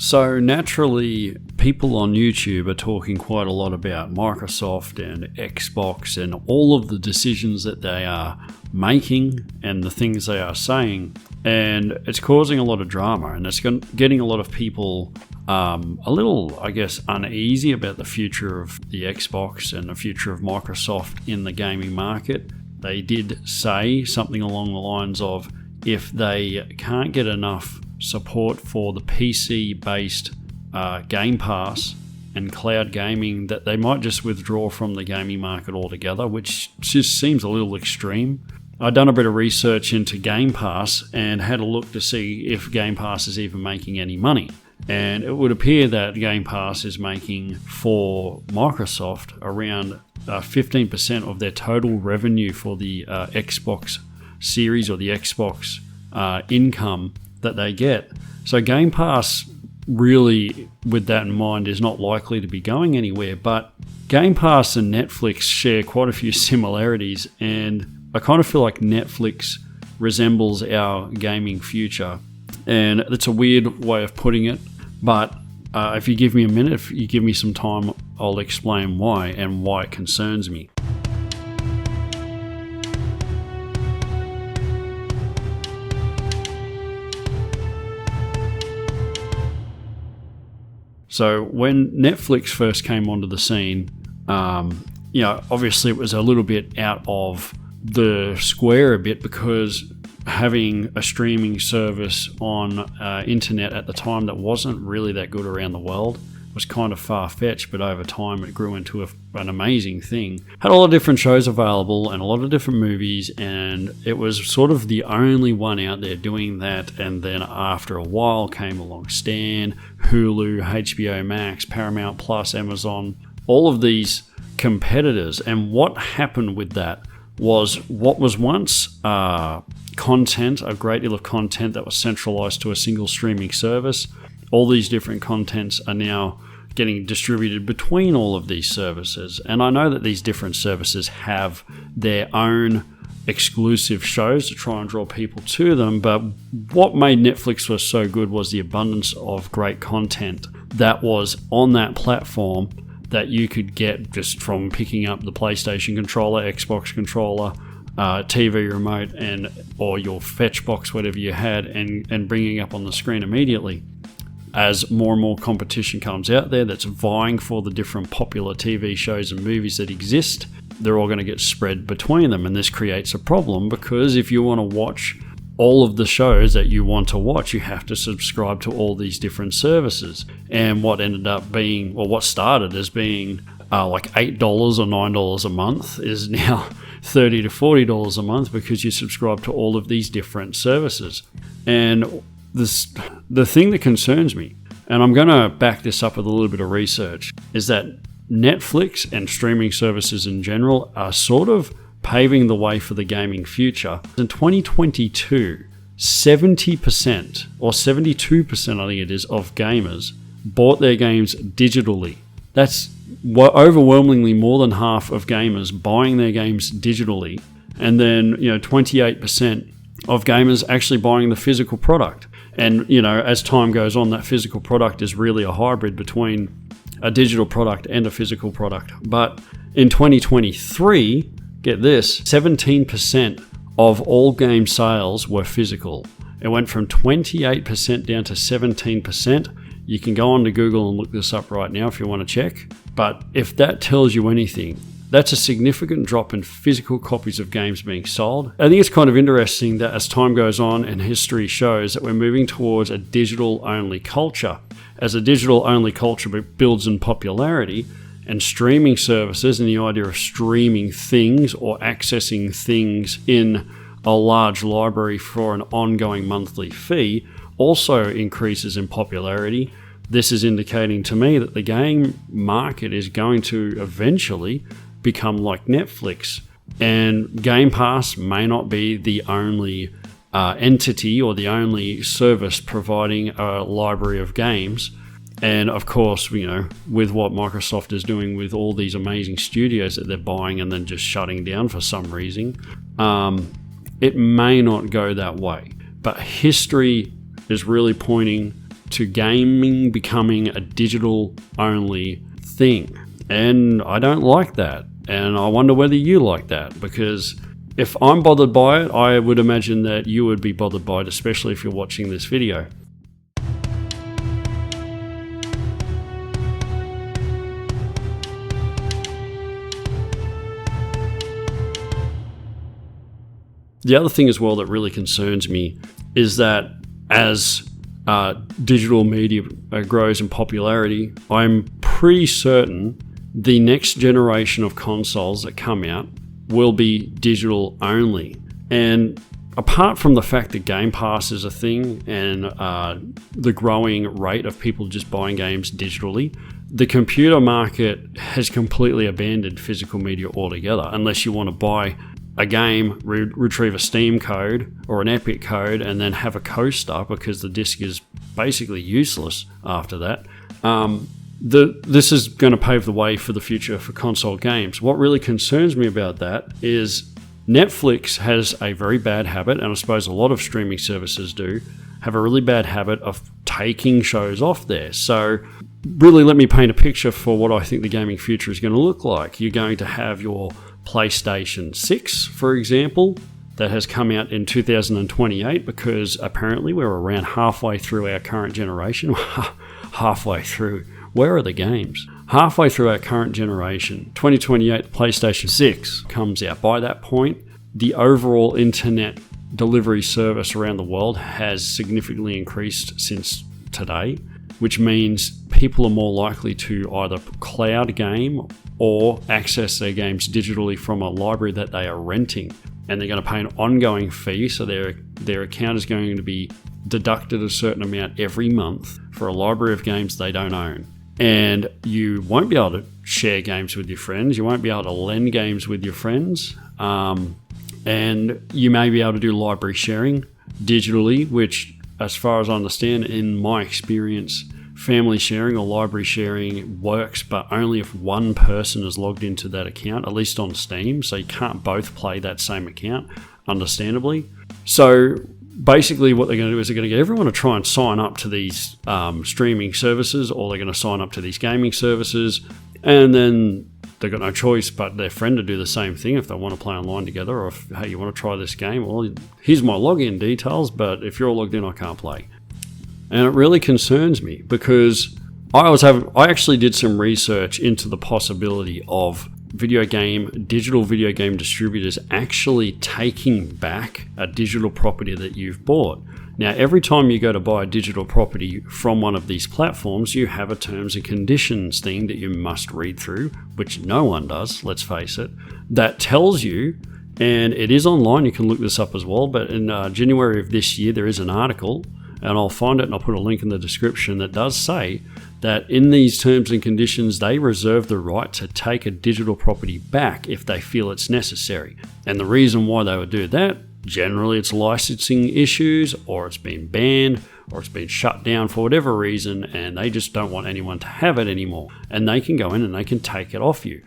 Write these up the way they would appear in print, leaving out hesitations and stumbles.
So naturally, people on YouTube are talking quite a lot about Microsoft and Xbox and all of the decisions that they are making and the things they are saying. And it's causing a lot of drama, and it's getting a lot of people a little, I guess, uneasy about the future of the Xbox and the future of Microsoft in the gaming market. They did say something along the lines of, if they can't get enough support for the PC-based Game Pass and cloud gaming, that they might just withdraw from the gaming market altogether, which just seems a little extreme. I'd done a bit of research into Game Pass and had a look to see if Game Pass is even making any money. And it would appear that Game Pass is making, for Microsoft, around 15% of their total revenue for the Xbox Series or the Xbox income that they get. So Game Pass, really, with that in mind, is not likely to be going anywhere. But Game Pass and Netflix share quite a few similarities, and I kind of feel like Netflix resembles our gaming future. And it's a weird way of putting it, but if you give me a minute, if you give me some time, I'll explain why and why it concerns me. So when Netflix first came onto the scene, obviously it was a little bit out of the square a bit, because having a streaming service on internet at the time that wasn't really that good around the world was kind of far-fetched, but over time it grew into an amazing thing. Had a lot of different shows available and a lot of different movies, and it was sort of the only one out there doing that. And then after a while came along Stan, Hulu, HBO Max, Paramount Plus, Amazon, all of these competitors. And what happened with that was, what was once content, a great deal of content that was centralized to a single streaming service, all these different contents are now getting distributed between all of these services. And I know that these different services have their own exclusive shows to try and draw people to them, but what made Netflix was so good was the abundance of great content that was on that platform that you could get just from picking up the PlayStation controller, Xbox controller, TV remote, or your fetch box, whatever you had, and bringing up on the screen immediately. As more and more competition comes out there that's vying for the different popular TV shows and movies that exist, they're all going to get spread between them. And this creates a problem, because if you want to watch all of the shows that you want to watch, you have to subscribe to all these different services. And what ended up being, or what started as being like $8 or $9 a month, is now $30 to $40 a month, because you subscribe to all of these different services. And the thing that concerns me, and I'm going to back this up with a little bit of research, is that Netflix and streaming services in general are sort of paving the way for the gaming future. In 2022, 70% or 72%, I think it is, of gamers bought their games digitally. That's overwhelmingly more than half of gamers buying their games digitally. And then, 28% of gamers actually buying the physical product. And, as time goes on, that physical product is really a hybrid between a digital product and a physical product. But in 2023, get this, 17% of all game sales were physical. It went from 28% down to 17%. You can go on to Google and look this up right now if you want to check. But if that tells you anything, that's a significant drop in physical copies of games being sold. I think it's kind of interesting that as time goes on and history shows that we're moving towards a digital-only culture. As a digital-only culture builds in popularity, and streaming services and the idea of streaming things or accessing things in a large library for an ongoing monthly fee also increases in popularity. This is indicating to me that the game market is going to eventually become like Netflix. And Game Pass may not be the only entity or the only service providing a library of games. And of course, with what Microsoft is doing with all these amazing studios that they're buying and then just shutting down for some reason, it may not go that way. But history is really pointing to gaming becoming a digital only thing. And I don't like that. And I wonder whether you like that, because if I'm bothered by it, I would imagine that you would be bothered by it, especially if you're watching this video. The other thing as well that really concerns me is that as digital media grows in popularity, I'm pretty certain the next generation of consoles that come out will be digital only. And apart from the fact that Game Pass is a thing and the growing rate of people just buying games digitally, the computer market has completely abandoned physical media altogether, unless you want to buy a game, retrieve a Steam code or an Epic code, and then have a coaster, because the disc is basically useless after that. This is going to pave the way for the future for console games. What really concerns me about that is Netflix has a very bad habit, and I suppose a lot of streaming services do, have a really bad habit of taking shows off there. So really let me paint a picture for what I think the gaming future is going to look like. You're going to have your PlayStation 6, for example, that has come out in 2028, because apparently we're around halfway through our current generation. Halfway through. Where are the games? Halfway through our current generation, 2028, the PlayStation 6 comes out. By that point, the overall internet delivery service around the world has significantly increased since today, which means people are more likely to either cloud game or access their games digitally from a library that they are renting. And they're going to pay an ongoing fee, so their account is going to be deducted a certain amount every month for a library of games they don't own. And you won't be able to share games with your friends. You won't be able to lend games with your friends. And you may be able to do library sharing digitally, which, as far as I understand, in my experience, family sharing or library sharing works, but only if one person is logged into that account, at least on Steam. So you can't both play that same account, understandably. So basically what they're going to do is they're going to get everyone to try and sign up to these streaming services, or they're going to sign up to these gaming services, and then they've got no choice but their friend to do the same thing if they want to play online together, or if, hey, you want to try this game? Well, here's my login details, but if you're all logged in, I can't play. And it really concerns me, because I actually did some research into the possibility of digital video game distributors actually taking back a digital property that you've bought. Now, every time you go to buy a digital property from one of these platforms, you have a terms and conditions thing that you must read through, which no one does, let's face it, that tells you, and it is online, you can look this up as well, but in January of this year, there is an article, and I'll find it and I'll put a link in the description, that does say that in these terms and conditions, they reserve the right to take a digital property back if they feel it's necessary. And the reason why they would do that, generally it's licensing issues, or it's been banned, or it's been shut down for whatever reason, and they just don't want anyone to have it anymore. And they can go in and they can take it off you.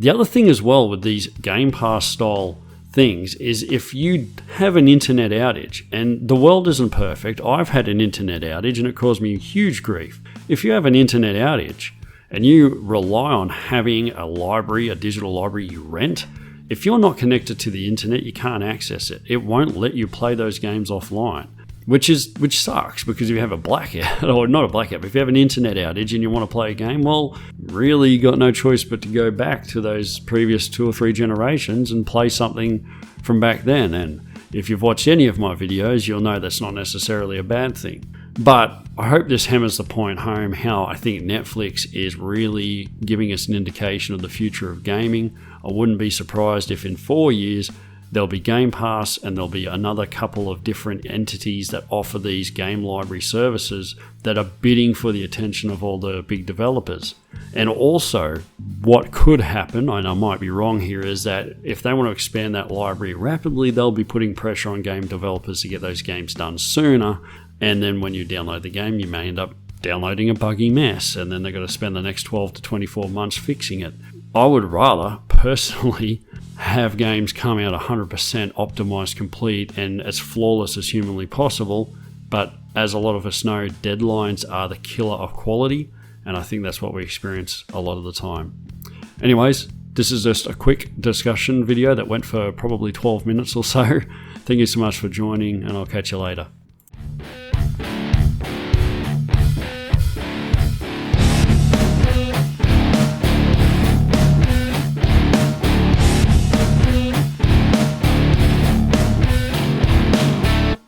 The other thing as well with these Game Pass style things is if you have an internet outage, and the world isn't perfect, I've had an internet outage and it caused me huge grief. If you have an internet outage and you rely on having a library, a digital library you rent, if you're not connected to the internet, you can't access it. It won't let you play those games offline. Which sucks, because if you have a blackout, or not a blackout, but if you have an internet outage and you want to play a game, well, really you got no choice but to go back to those previous 2 or 3 generations and play something from back then. And if you've watched any of my videos, you'll know that's not necessarily a bad thing. But I hope this hammers the point home how I think Netflix is really giving us an indication of the future of gaming. I wouldn't be surprised if in 4 years, there'll be Game Pass and there'll be another couple of different entities that offer these game library services that are bidding for the attention of all the big developers. And also, what could happen, and I might be wrong here, is that if they want to expand that library rapidly, they'll be putting pressure on game developers to get those games done sooner. And then when you download the game, you may end up downloading a buggy mess, and then they've got to spend the next 12 to 24 months fixing it. I would rather, personally, have games come out 100% optimized, complete, and as flawless as humanly possible. But as a lot of us know, deadlines are the killer of quality, and I think that's what we experience a lot of the time. Anyways, this is just a quick discussion video that went for probably 12 minutes or so. Thank you so much for joining, and I'll catch you later.